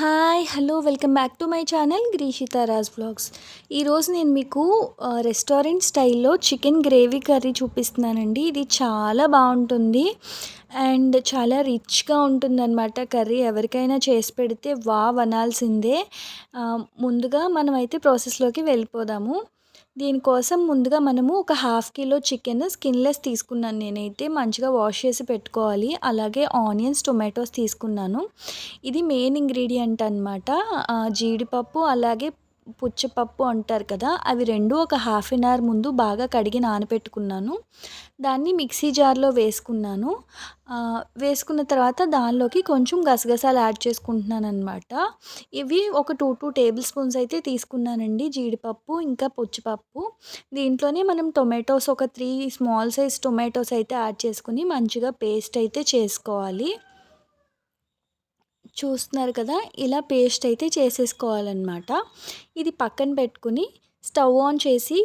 Hi! Hello! Welcome back to my channel Greeshitha Raj vlogs. ఈరోజు నేను మీకు రెస్టారెంట్ స్టైల్‌లో చికెన్ గ్రేవీ కర్రీ చూపిస్తున్నానండి. ఇది చాలా బావుంటుంది. అండ్ చాలా రిచ్‌గా ఉంటుందనమాట కర్రీ. ఎవరికైనా చేసి పెడితే వావ్ అనాల్సిందే. ముందుగా మనమైతే ప్రాసెస్‌లోకి వెళ్ళిపోదాము. దీనికోసం ముందుగా మనము ఒక హాఫ్ కిలో చికెన్ స్కిన్‌లెస్ తీసుకున్నాను నేనైతే. మంచిగా వాష్ చేసి పెట్టుకోవాలి. అలాగే ఆనియన్స్, టొమాటోస్ తీసుకున్నాను. ఇది మెయిన్ ఇంగ్రీడియంట్ అనమాట. జీడిపప్పు అలాగే పుచ్చపప్పు అంటారు కదా! అవి 2 ఒక హాఫ్ ఎన్ అవర్ ముందు బాగా కడిగి నానబెట్టుకున్నాను. దాన్ని మిక్సీ జార్‌లో వేసుకున్నాను. వేసుకున్న తర్వాత దానిలోకి కొంచెం గసగసాలు యాడ్ చేసుకుంటున్నాననమాట. ఇవి ఒక 2 టేబుల్ స్పూన్స్ అయితే తీసుకున్నానండి జీడిపప్పు, ఇంకా పుచ్చపప్పు. దీంట్లోనే మనం టొమాటోస్ ఒక 3 స్మాల్ సైజ్ టొమాటోస్ అయితే యాడ్ చేసుకొని మంచిగా పేస్ట్ అయితే చేసుకోవాలి. చూస్తున్నారు కదా! ఇలా పేస్ట్ అయితే చేసేసుకోవాలనమాట. ఇది పక్కన పెట్టుకొని స్టవ్ ఆన్ చేసి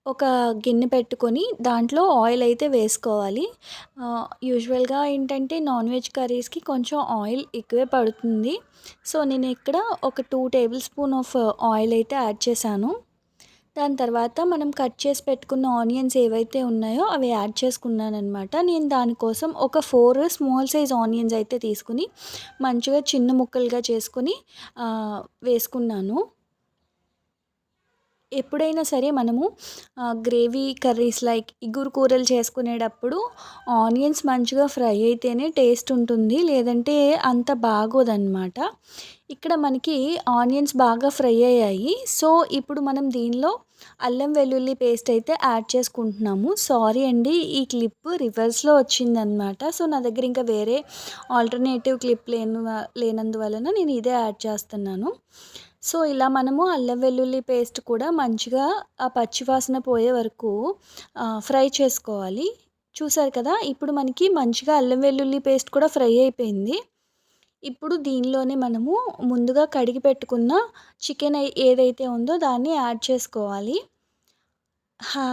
ఒక గిన్నె పెట్టుకొని దాంట్లో ఆయిల్ అయితే వేసుకోవాలి. యూజువల్‌గా ఏంటంటే నాన్ వెజ్ కర్రీస్‌కి కొంచెం ఆయిల్ ఎక్కువే పడుతుంది. సో, నేను ఇక్కడ ఒక 2 టేబుల్ స్పూన్ ఆఫ్ ఆయిల్ అయితే యాడ్ చేశాను. దాని తర్వాత మనం కట్ చేసి పెట్టుకున్న ఆనియన్స్ ఏవైతే ఉన్నాయో అవి యాడ్ చేసుకున్నాననమాట. నేను దానికోసం ఒక 4 స్మాల్ సైజ్ ఆనియన్స్ అయితే తీసుకొని మంచిగా చిన్న ముక్కలుగా చేసుకొని వేసుకున్నాను. ఎప్పుడైనా సరే మనము గ్రేవీ కర్రీస్ లైక్ ఇగురు కూరలు చేసుకునేటప్పుడు ఆనియన్స్ మంచిగా ఫ్రై అయితేనే టేస్ట్ ఉంటుంది. లేదంటే అంత బాగోదనమాట. ఇక్కడ మనకి ఆనియన్స్ బాగా ఫ్రై అయ్యాయి. సో, ఇప్పుడు మనం దీనిలో అల్లం వెల్లుల్లి పేస్ట్ అయితే యాడ్ చేసుకుంటున్నాము. సారీ అండి, ఈ క్లిప్ రివర్స్‌లో వచ్చిందనమాట. సో, నా దగ్గర ఇంకా వేరే ఆల్టర్‌నేటివ్ క్లిప్ లేనందువలన నేను ఇదే యాడ్ చేస్తున్నాను. సో, ఇలా మనము అల్లం వెల్లుల్లి పేస్ట్ కూడా మంచిగా ఆ పచ్చివాసన పోయే వరకు ఫ్రై చేసుకోవాలి. చూసారు కదా! ఇప్పుడు మనకి మంచిగా అల్లం వెల్లుల్లి పేస్ట్ కూడా ఫ్రై అయిపోయింది. ఇప్పుడు దీనిలోనే మనము ముందుగా కడిగి పెట్టుకున్న చికెన్ ఏదైతే ఉందో దాన్ని యాడ్ చేసుకోవాలి. హా!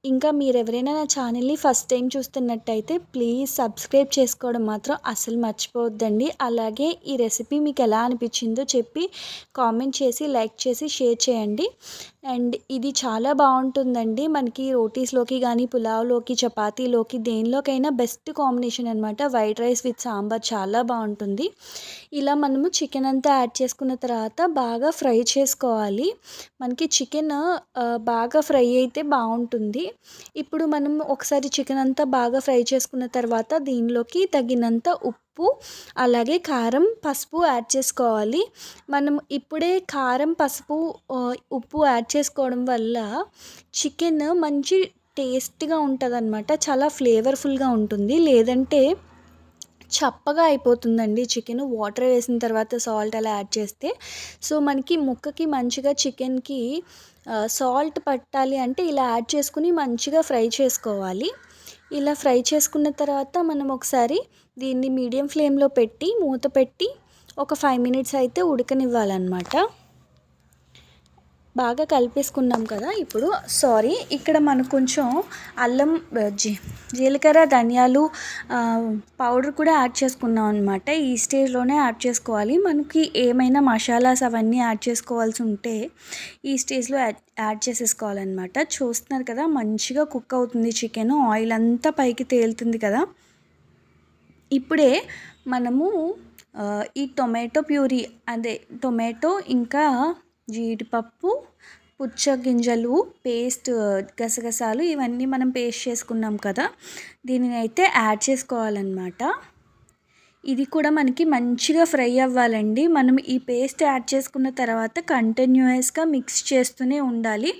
ఇంకా మీరెవరైనా నా ఛానల్‌ని ఫస్ట్ టైం చూస్తున్నట్టయితే ప్లీజ్ సబ్స్క్రైబ్ చేసుకోవడం మాత్రం అస్సలు మర్చిపోవద్దండి. అలాగే ఈ రెసిపీ మీకెలా అనిపించిందో చెప్పి కామెంట్ చేసి, లైక్ చేసి, షేర్ చేయండి. అండ్ ఇది చాలా బావుంటుందండి. మనకి రోటీస్‌లోకి గానీ, పులావ్‌లోకి, చపాతీలోకి దేనిలోకైనా బెస్ట్ కాంబినేషన్ అనమాట. వైట్ రైస్ విత్ సాంబార్ చాలా బావుంటుంది. ఇలా మనము చికెన్ అంతా యాడ్ చేసుకున్న తర్వాత బాగా ఫ్రై చేసుకోవాలి. మనకి చికెన్ బాగా ఫ్రై అయితే బావుంటుంది. ఇప్పుడు మనం ఒకసారి చికెన్ అంతా బాగా ఫ్రై చేసుకున్న తర్వాత దీనిలోకి తగినంత ఉప్పు, అలాగే కారం, పసుపు యాడ్ చేసుకోవాలి. మనం ఇప్పుడే కారం, పసుపు, ఉప్పు యాడ్ చేసుకోవడం వల్ల చికెన్ మంచి టేస్ట్‌గా ఉంటదనమాట. చాలా ఫ్లేవర్‌ఫుల్‌గా ఉంటుంది. లేదంటే చప్పగా అయిపోతుందండి చికెను. వాటర్ వేసిన తర్వాత సాల్ట్ అలా యాడ్ చేస్తే. సో, మనకి ముక్కకి మంచిగా చికెన్‌కి సాల్ట్ పట్టాలి అంటే ఇలా యాడ్ చేసుకొని మంచిగా ఫ్రై చేసుకోవాలి. ఇలా ఫ్రై చేసుకున్న తర్వాత మనం ఒకసారి దీన్ని మీడియం ఫ్లేమ్‌లో పెట్టి మూత పెట్టి ఒక 5 మినిట్స్ అయితే ఉడకనివ్వాలన్నమాట. బాగా కలిపేసుకున్నాం కదా! ఇప్పుడు ఇక్కడ మనకు కొంచెం అల్లం, జీలకర్ర, ధనియాలు పౌడర్ కూడా యాడ్ చేసుకున్నాం అనమాట. ఈ స్టేజ్‌లోనే యాడ్ చేసుకోవాలి. మనకి ఏమైనా మసాలాస్ అవన్నీ యాడ్ చేసుకోవాల్సి ఉంటే ఈ స్టేజ్‌లో యాడ్ చేసేసుకోవాలన్నమాట. చూస్తున్నారు కదా! మంచిగా కుక్ అవుతుంది చికెను. ఆయిల్ అంతా పైకి తేలుతుంది కదా! ఇప్పుడే మనము ఈ టొమాటో ప్యూరీ, అదే టొమాటో ఇంకా జీడిపప్పు, పుచ్చగింజలు పేస్ట్, గసగసాలు ఇవన్నీ మనం పేస్ట్ చేసుకున్నాం కదా! దీనినైతే యాడ్ చేసుకోవాలన్నమాట. ఇది కూడా మనకి మంచిగా ఫ్రై అవ్వాలండి. మనం ఈ పేస్ట్ యాడ్ చేసుకున్న తర్వాత కంటిన్యూయస్‌గా మిక్స్ చేస్తూనే ఉండాలి.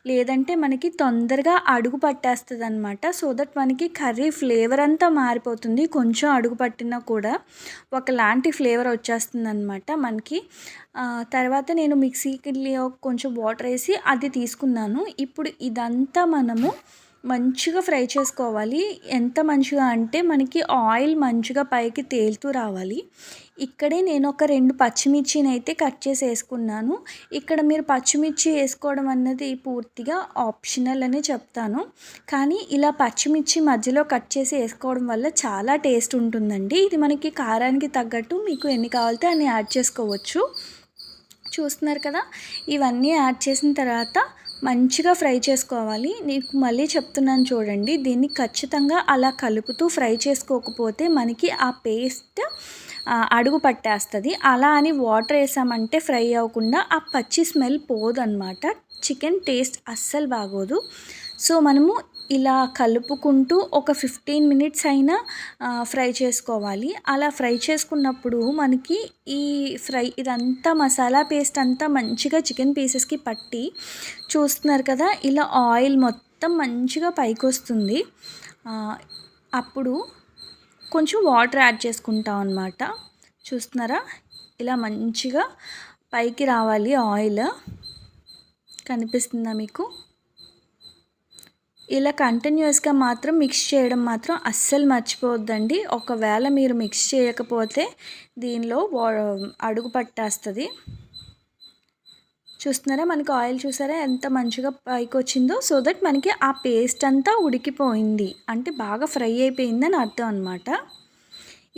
లేదంటే మనకి తొందరగా అడుగు పట్టేస్తదనమాట. సో దట్ మనకి కర్రీ ఫ్లేవర్ అంతా మారిపోతుంది. కొంచెం అడుగు పట్టినా కూడా ఒకలాంటి ఫ్లేవర్ వచ్చేస్తుందనమాట మనకి. తర్వాత నేను మిక్సీలో కొంచెం వాటర్ వేసి అది తీసుకున్నాను. ఇప్పుడు ఇదంతా మనము మంచిగా ఫ్రై చేసుకోవాలి. ఎంత మంచిగా అంటే మనకి ఆయిల్ మంచిగా పైకి తేలుతూ రావాలి. ఇక్కడే నేను ఒక 2 పచ్చిమిర్చినైతే కట్ చేసి వేసుకున్నాను. ఇక్కడ మీరు పచ్చిమిర్చి వేసుకోవడం అన్నది పూర్తిగా ఆప్షనల్ అనే చెప్తాను. కానీ ఇలా పచ్చిమిర్చి మధ్యలో కట్ చేసి వేసుకోవడం వల్ల చాలా టేస్ట్ ఉంటుందండి. ఇది మనకి కారానికి తగ్గట్టు మీకు ఎన్ని కావాలితే అన్ని యాడ్ చేసుకోవచ్చు. చూస్తున్నారు కదా, ఇవన్నీ యాడ్ చేసిన తర్వాత మంచిగా ఫ్రై చేసుకోవాలి. నీకు మళ్ళీ చెప్తున్నాను చూడండి, దీన్ని ఖచ్చితంగా అలా కలుపుతూ ఫ్రై చేసుకోకపోతే మనకి ఆ పేస్ట్ అడుగు పట్టేస్తుంది. అలా అని వాటర్ వేసామంటే ఫ్రై అవ్వకుండా ఆ పచ్చి స్మెల్ పోదన్నమాట. చికెన్ టేస్ట్ అస్సలు బాగోదు. సో మనము ఇలా కలుపుకుంటూ ఒక 15 మినిట్స్ అయినా ఫ్రై చేసుకోవాలి. అలా ఫ్రై చేసుకున్నప్పుడు మనకి ఈ ఇదంతా మసాలా పేస్ట్ అంతా మంచిగా చికెన్ పీసెస్కి పట్టి, చూస్తున్నారు కదా, ఇలా ఆయిల్ మొత్తం మంచిగా పైకి వస్తుంది. అప్పుడు కొంచెం వాటర్ యాడ్ చేసుకుంటాం అన్నమాట. చూస్తున్నారా, ఇలా మంచిగా పైకి రావాలి ఆయిల్. కనిపిస్తుందా మీకు? ఇలా కంటిన్యూస్గా మాత్రం మిక్స్ చేయడం మాత్రం అస్సలు మర్చిపోవద్దండి. ఒకవేళ మీరు మిక్స్ చేయకపోతే దీనిలో అడుగు పట్టేస్తుంది. చూస్తున్నారా, మనకి ఆయిల్ చూసారా ఎంత మంచిగా పైకి వచ్చిందో. సో దట్ మనకి ఆ పేస్ట్ అంతా ఉడికిపోయింది, అంటే బాగా ఫ్రై అయిపోయిందని అర్థం అనమాట.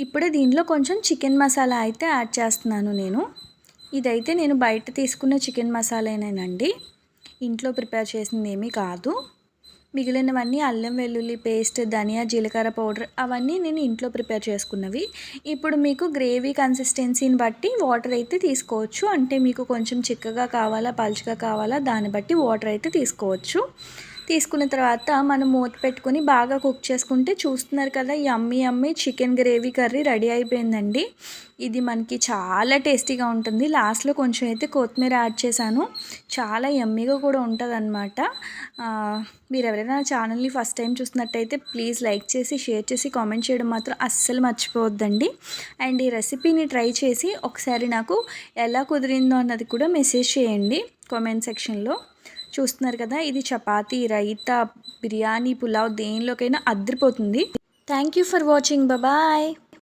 ఇప్పుడే దీనిలో కొంచెం చికెన్ మసాలా అయితే యాడ్ చేస్తున్నాను నేను. ఇదైతే నేను బయట తీసుకున్న చికెన్ మసాలానేనండి, ఇంట్లో ప్రిపేర్ చేసింది ఏమీ కాదు. మిగిలినవన్నీ అల్లం వెల్లుల్లి పేస్ట్, ధనియా జీలకర్ర పౌడర్ అవన్నీ నేను ఇంట్లో ప్రిపేర్ చేసుకున్నవి. ఇప్పుడు మీకు గ్రేవీ కన్సిస్టెన్సీని బట్టి వాటర్ అయితే తీసుకోవచ్చు. అంటే మీకు కొంచెం చిక్కగా కావాలా పలుచగా కావాలా దాన్ని బట్టి వాటర్ అయితే తీసుకోవచ్చు. తీసుకున్న తర్వాత మనం మూత పెట్టుకొని బాగా కుక్ చేసుకుంటే, చూస్తున్నారు కదా, యమ్మీ చికెన్ గ్రేవీ కర్రీ రెడీ అయిపోయిందండి. ఇది మనకి చాలా టేస్టీగా ఉంటుంది. లాస్ట్లో కొంచెం అయితే కొత్తిమీర యాడ్ చేశాను. చాలా యమ్మీగా కూడా ఉంటుంది అన్నమాట. మీరు ఎవరైనా ఛానల్ని ఫస్ట్ టైం చూస్తున్నట్టయితే ప్లీజ్ లైక్ చేసి షేర్ చేసి కామెంట్ చేయడం మాత్రం అస్సలు మర్చిపోవద్దండి. అండ్ ఈ రెసిపీని ట్రై చేసి ఒకసారి నాకు ఎలా కుదిరిందో అన్నది కూడా మెసేజ్ చేయండి కామెంట్ సెక్షన్లో. చూస్తున్నారు కదా, ఇది చపాతీ, రైతా, బిర్యానీ, పులావ్ దేనిలోకైనా అద్దరిపోతుంది. Thank you for watching. Bye.